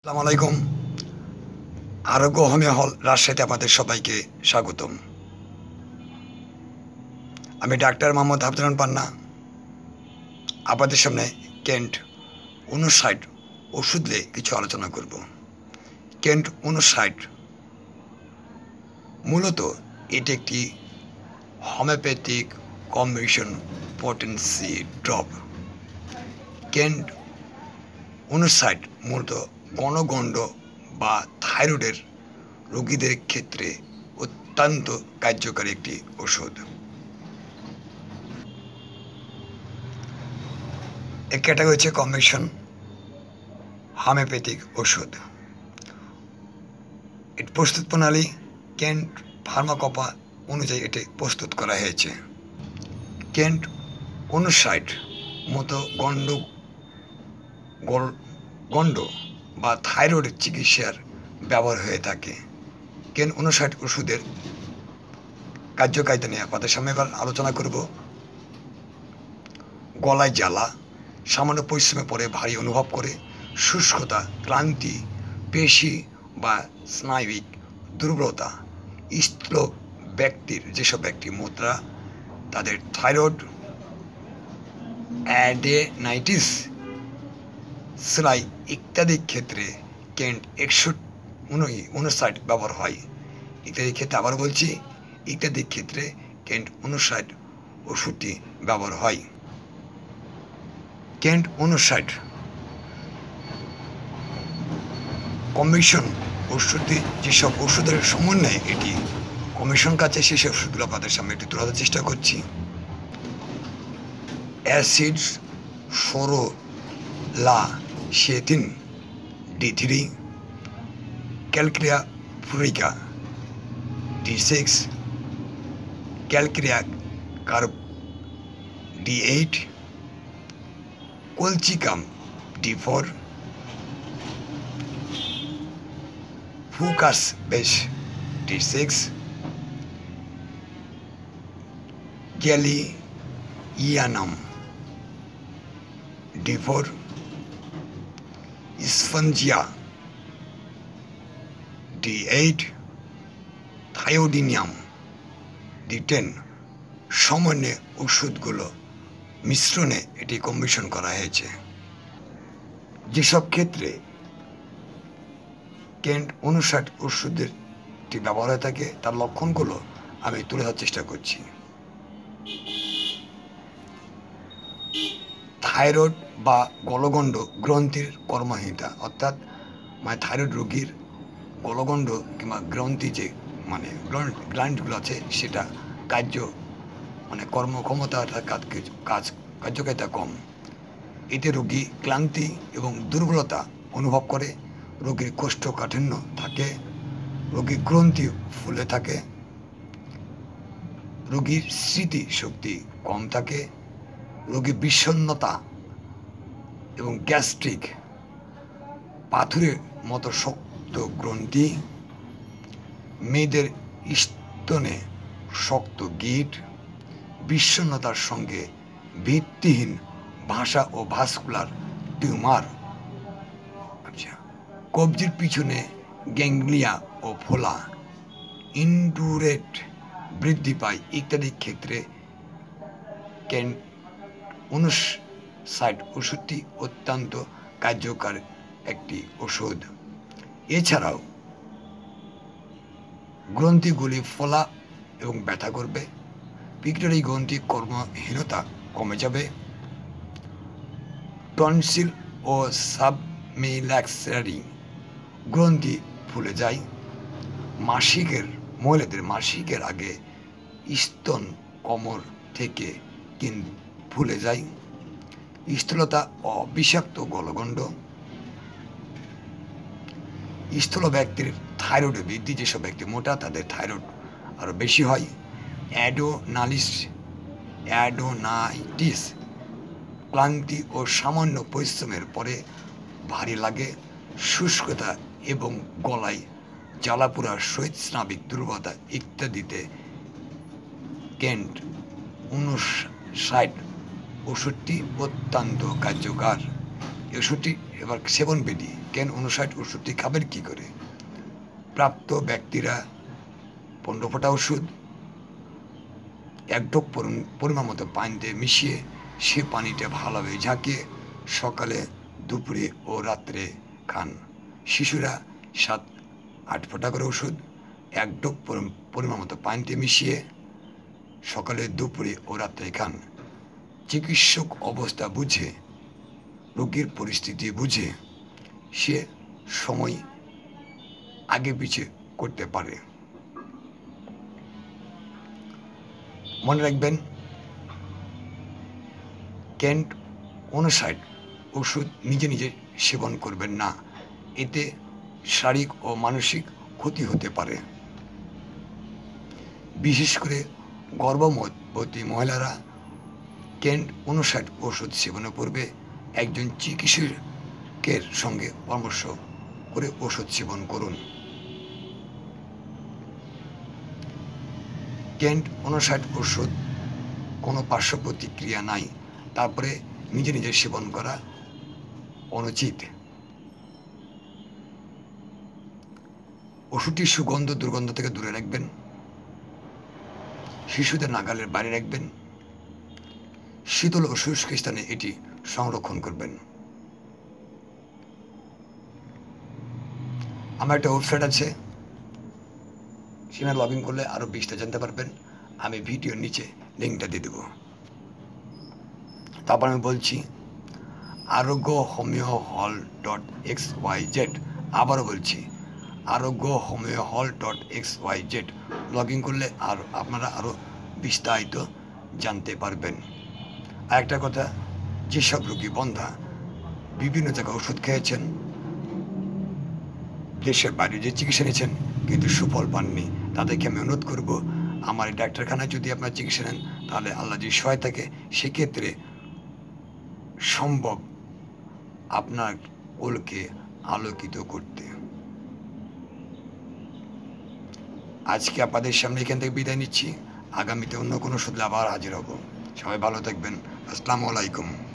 আসসালামু আলাইকুম। আরোগ্য হোমিও হল রাজশাহীতে আপনাদের সবাইকে স্বাগতম। আমি ডাক্তার মোহাম্মদ আফজাল পান্না আপনাদের সামনে কেন্ট 59 ওষুধ নিয়ে কিছু আলোচনা করব। কেন্ট 59 মূলত এটি একটি homeopathic combination potency drop. Kent 59 মূলত গণগণ্ড বা থাইরয়েডের রোগীদের ক্ষেত্রে অত্যন্ত কার্যকরী একটি ওষুধ। এর ক্যাটাগরি হচ্ছে কম্বিনেশন হোমিওপ্যাথিক ওষুধ। এর প্রস্তুত প্রণালী কেন্ট ফার্মাকোপা অনুযায়ী এটি প্রস্তুত করা হয়েছে। কেন্ট 59 মতো গণ্ড বা থাইরয়েড চিকিৎসার ব্যবহার হয়ে থাকে। কেন্ট 59 ওষুধের কার্যকারিতা নিয়ে আপনাদের সামনে এবার আলোচনা করব। গলায় জ্বালা, সামান্য পরিশ্রমে পরে ভারী অনুভব করে, শুষ্কতা, ক্লান্তি, পেশি বা স্নায়বিক দুর্বলতা, স্থূল ব্যক্তির যেসব ব্যক্তি মুদ্রা তাদের থাইরয়েড অ্যাডেনাইটিস সেলাই ইত্যাদি ক্ষেত্রে কেন্ট 59 ব্যবহার হয়। ইত্যাদি ক্ষেত্রে আবার বলছি, ইত্যাদি ক্ষেত্রে কেন্ট 59 ওষুধটি ব্যবহার হয়। কেন্ট 59 কম্বিনেশন ওষুধটি যেসব ওষুধের সমন্বয়ে এটি কমিশন কাছে সেসব ওষুধগুলো আপনাদের সামনে একটু তুলে ধরার চেষ্টা করছি। অ্যাসিড সোরোলাসেথিন D3, ক্যালক্রিয়া ফুরিকা D6, ক্যালক্রিয়া কার্ব D8, কলচিকাম D4, ফুকাস বেশ D6, গ্যালিয়ানাম D4, Spongia D8, থায়োডিনিয়াম D10 সমন্বয়ে ওষুধগুলো মিশ্রণে এটি কম্বিনেশন করা হয়েছে। যেসব ক্ষেত্রে কেন্ট 59 ওষুধের ব্যবহার হয়ে থাকে তার লক্ষণগুলো আমি তুলে ধরার চেষ্টা করছি। থাইরয়েড বা গলগণ্ড গ্রন্থির কর্মহীনতা, অর্থাৎ থাইরয়েড রোগীর গলগণ্ড কিংবা গ্রন্থি যে গ্ল্যান্ডগুলো আছে সেটা কর্মক্ষমতাটা কার্যকারিতা কম। এতে রোগী ক্লান্তি এবং দুর্বলতা অনুভব করে, রোগীর কোষ্ঠকাঠিন্য থাকে, রোগীর গ্রন্থি ফুলে থাকে, রোগীর স্মৃতি শক্তি কম থাকে, রোগীর বিষণ্ণতা এবং গ্যাস্ট্রিক পাথরের মতো শক্ত গ্রন্থি, মেয়েদের স্তনে শক্ত গিঁট, বিষণ্ণতার সঙ্গে ভিত্তিহীন ভাষা ও ভাস্কুলার টিউমার, কবজির পিছনে গ্যাংগ্লিয়া ও ফোলা, ইন্ডুরেট বৃদ্ধি পায় ইত্যাদি ক্ষেত্রে কেন্ট 59 ওষুধটি অত্যন্ত কার্যকর একটি ওষুধ। এছাড়াও গ্রন্থিগুলি ফোলা এবং ব্যথা করবে, পিটুইটারি গ্রন্থি কর্মহীনতা কমে যাবে, টনসিল ও সাবমিলাক্সারি গ্রন্থি ফুলে যায়, মহিলাদের মাসিকের আগে স্তন কোমর থেকে ফুলে যায়, স্থূলতা ও বিষাক্ত গলগণ্ড, স্থূল ব্যক্তির থাইরয়েড বৃদ্ধি, যেসব ব্যক্তি মোটা তাদের থাইরয়েড আরও বেশি হয়, অ্যাডোনাইটিস, ক্লান্তি ও সামান্য পরিশ্রমের পরে ভারী লাগে, শুষ্কতা এবং গলায় জ্বালাপোড়া সহিত স্নাবিক দুর্বলতা ইত্যাদিতে কেন্ট 59 ওষুধটি অত্যন্ত কার্যকর। এই ওষুধটি এবার সেবনবিধি ক্যান 59 ওষুধটি খাবেন কী করে? প্রাপ্ত ব্যক্তিরা 15 ফোঁটা ওষুধ 1 ঢোক পরিমাণ মতো পানিতে মিশিয়ে সে পানিটা ভালোভাবে ঝাঁকিয়ে সকালে, দুপুরে ও রাত্রে খান। শিশুরা 7-8 ফোঁটা করে ওষুধ 1 ঢোক পরিমাণ মতো পানিতে মিশিয়ে সকালে, দুপুরে ও রাত্রে খান। চিকিৎসক অবস্থা বুঝে, রোগীর পরিস্থিতি বুঝে সে সময় আগে পিছে করতে পারে। মনে রাখবেন, ক্যান 59 ওষুধ নিজে নিজে সেবন করবেন না, এতে শারীরিক ও মানসিক ক্ষতি হতে পারে। বিশেষ করে গর্ভবতী মহিলারা ক্যান 59 ওষুধ সেবনের পূর্বে একজন চিকিৎসকের সঙ্গে পরামর্শ করে ওষুধ সেবন করুন। ক্যান 59 ওষুধ কোনো পার্শ্ব প্রতিক্রিয়া নাই, তারপরে নিজে নিজে সেবন করা অনুচিত। ওষুধটির সুগন্ধ দুর্গন্ধ থেকে দূরে রাখবেন, শিশুদের নাগালের বাইরে রাখবেন, শীতল ও শুষ্ক স্থানে এটি সংরক্ষণ করবেন। আমার একটা ওয়েবসাইট আছে, সেখানে লগ ইন করলে আরও 20টা জানতে পারবেন। আমি ভিডিওর নিচে লিঙ্কটা দিয়ে দেবো। তারপর আমি বলছি arogohomeohall.xyz, আবারও বলছি arogohomeohall.xyz। লগ ইন করলে আর আপনারা আরও বিস্তারিত জানতে পারবেন। আর একটা কথা, যেসব রোগী বন্ধা বিভিন্ন জায়গায় ওষুধ খেয়েছেন, দেশের বাইরে যে চিকিৎসা নিয়েছেন কিন্তু সুফল পাননি, তাদেরকে আমি অনুরোধ করব, আমার এই ডাক্তারখানায় যদি আপনার চিকিৎসা নেন, তাহলে আল্লাহ যদি সহায় থাকে, সেক্ষেত্রে সম্ভব আপনার কোলকে আলোকিত করতে। আজকে আপনাদের সামনে এখান থেকে বিদায় নিচ্ছি। আগামীতে অন্য কোনো ওষুধে আবার হাজির হব। সবাই ভালো থাকবেন। আসসালামু আলাইকুম।